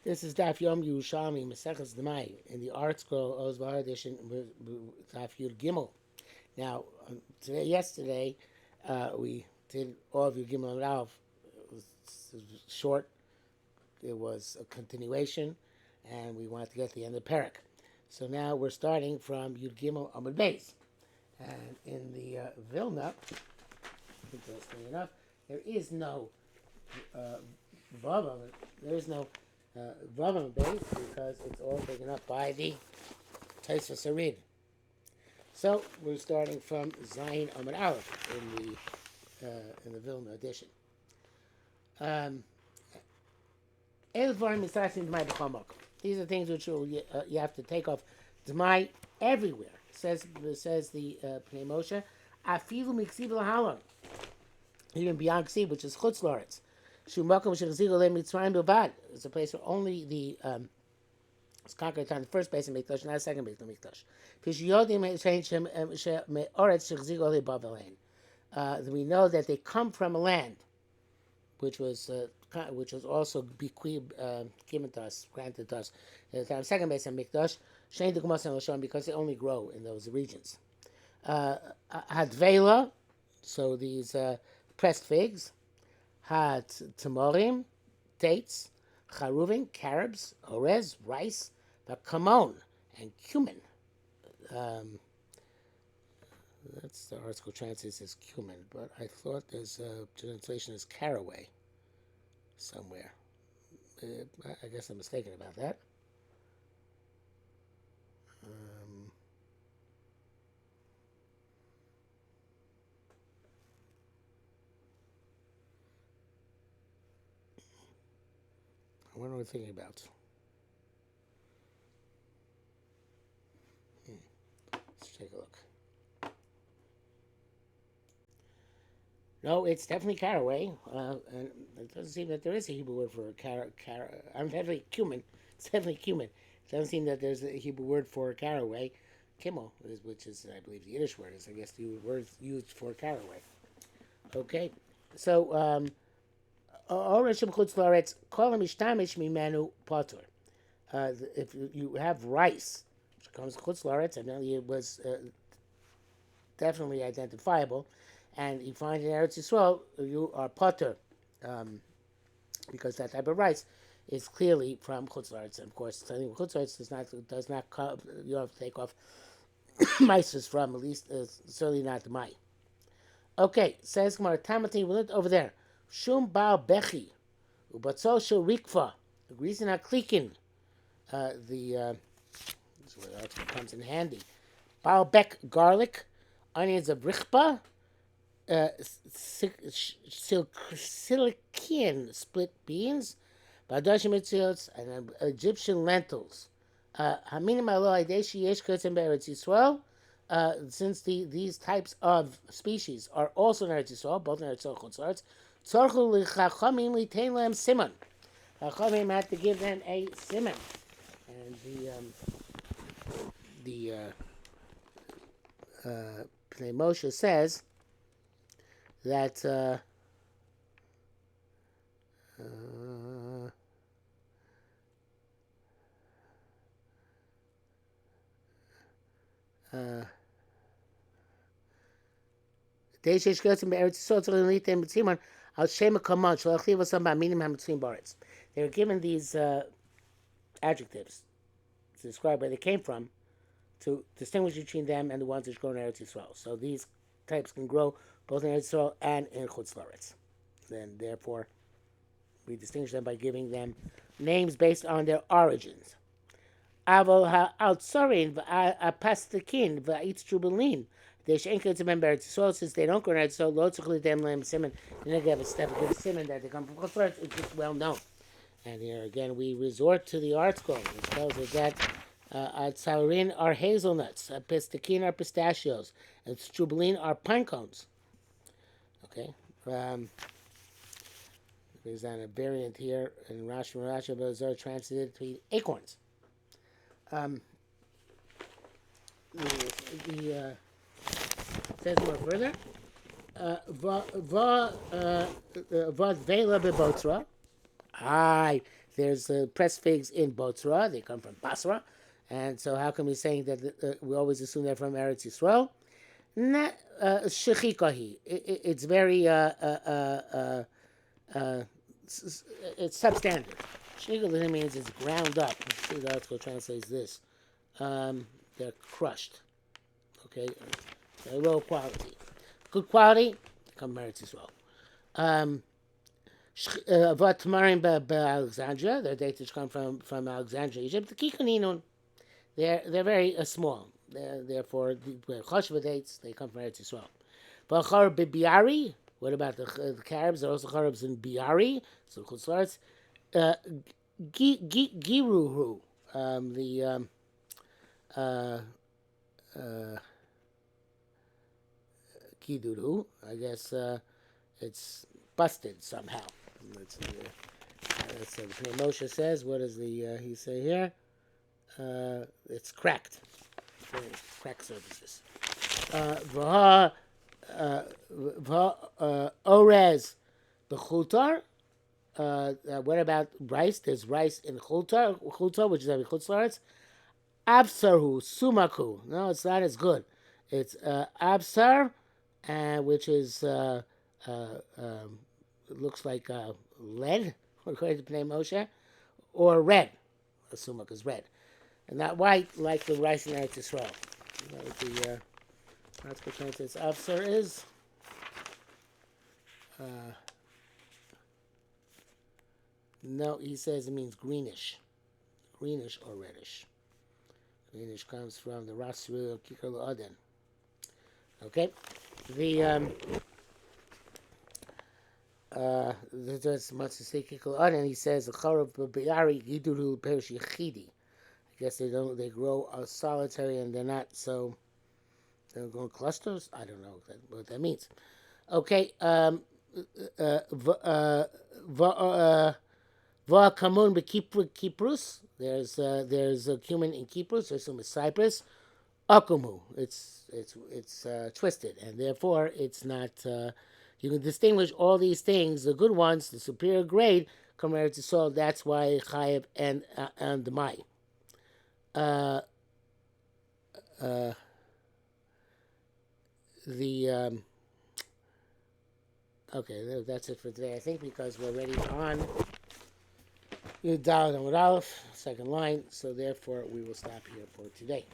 This is Daf Yom Yerushalmi Demai in the Art Scroll Ozvar edition Daf Yud Gimel. Now, yesterday, we did all of Yud Gimel and Alf. It was short. It was a continuation, and we wanted to get to the end of the parak. So now we're starting from Yud Gimel Amud Beis, and in the Vilna, interestingly enough, there is no vav. There is no vav base because it's all taken up by the Tosfos Arid. So we're starting from Zayin Amud Aleph in the Vilna edition. These are things which you have to take off Demai everywhere. Says the Pnei Moshe, Afilu Miksiv Lahalon, even beyond Ksiv, which is Chutz Loretz. Shumakom Shechzigo Le Mitzrayim Bilvad. It's a place where only the it's conquered on the first base of Mikdash, not the second base of Mikdash. We know that they come from a land which was also given to us, granted to us at the time second base of Mikdash, because they only grow in those regions. Hadvela, so these pressed figs. Had tamorim, dates, charuvin, carobs, orez, rice, kamon, and cumin. That's the article translates as cumin, but I thought there's a translation as caraway somewhere. I guess I'm mistaken about that. What am I thinking about? Let's take a look. No, it's definitely caraway, and it doesn't seem that there is a Hebrew word for I'm definitely cumin. It's definitely cumin. It doesn't seem that there's a Hebrew word for caraway. Kimmel, which is, I believe, the Yiddish word is, I guess, the word used for caraway. Okay, so if you have rice, which comes chutz laaretz, and it was definitely identifiable, and you find in Eretz Yisrael, you are potter, because that type of rice is clearly from chutz laaretz. And of course, chutz laaretz does not you have to take off mices from, at least certainly not the mai. Okay, says Gemara Tamatin, we looked over there. Shum Baal Bechi, Ubatzol Shel Rikva, Greasing Aklikin. This is where the article comes in handy. Baal Bek garlic, onions of Richpa, Silkian split beans, Badashim Mitzios, and Egyptian lentils. Haminim Alo Aideshi Yesh Kurtzim Be'eretz Yisrael. Since these types of species are also in Eretz Yisrael, both in Eretz Yisrael and Chutz La'aretz, tzorchu l'chachamim litain lehem siman. Chachamim had to give them a siman, and the Pnei Moshe says that they were given these adjectives to describe where they came from, to distinguish between them and the ones which grow in Eretz Yisrael. So these types can grow both in Eretz Yisrael and in Chutz La'aretz. Then, therefore, we distinguish them by giving them names based on their origins. Avol ha'altzorin v'apastikin v'aitztrubelin. They ain't to remember Eretz Yisrael, since they don't go in Eretz Yisrael, lo tzich l'dem lehem siman. You're not going to give a siman that they come from Chutz La'aretz. It's just well known. And here again, we resort to the art scroll, which tells us that Tzarin are hazelnuts, Pistakin are pistachios, and Strubelin are pine cones. Okay. There's a variant here in Rashi and Rashi, but it's translated to be acorns. Says more further. Vad vela bebotra. There's pressed figs in Botzra. They come from Basra. And so how come we saying that we always assume they're from Eretz Yisrael? Not shechikahi. It's very uh, it's substandard. Shechikahi means it's ground up. Let's see, the article translates this. They're crushed. Okay, they're low quality. Good quality, come from Eretz Yisrael. Vatmarim Alexandria. Their dates come from Alexandria, Egypt. The Kikaninun. They're very small. Therefore, the Choshva dates they come from Eretz Yisrael. Bachar Biari. What about the Caribs? There are also Caribs in Biari. So Chutzlaretz. Giruhu. The Kiduru. I guess it's busted somehow. Let's see. That's what Moshe says. What does he say here? It's cracked. Crack surfaces. Orez b'chultar. What about rice? There's rice in chultar, which is every chutzlaretz. Absarhu sumaku. No, it's not as good. It's absar, which is it looks like lead, according to Pnei Moshe, or red. Sumak is red, and not white like the rice in Eretz Yisrael. That what the article translates absar is. No, he says it means greenish or reddish. Greenish comes from the Rasru Kikar Aden. Okay, that's much to say Kikar Aden. He says the Charav B'Biari Giduru Perish Yechidi. I guess they grow solitary and they're not so. They're growing clusters. I don't know what that means. Okay. Va'kamun b'Kiprus. There's a cumin in Kiprus. There's some in Cyprus. Akumu. It's twisted, and therefore it's not. You can distinguish all these things. The good ones, the superior grade, compared to salt. That's why Chayev and Demai. Okay, that's it for today. I think because we're already on Yud Daled and Aleph, second line, so therefore we will stop here for today.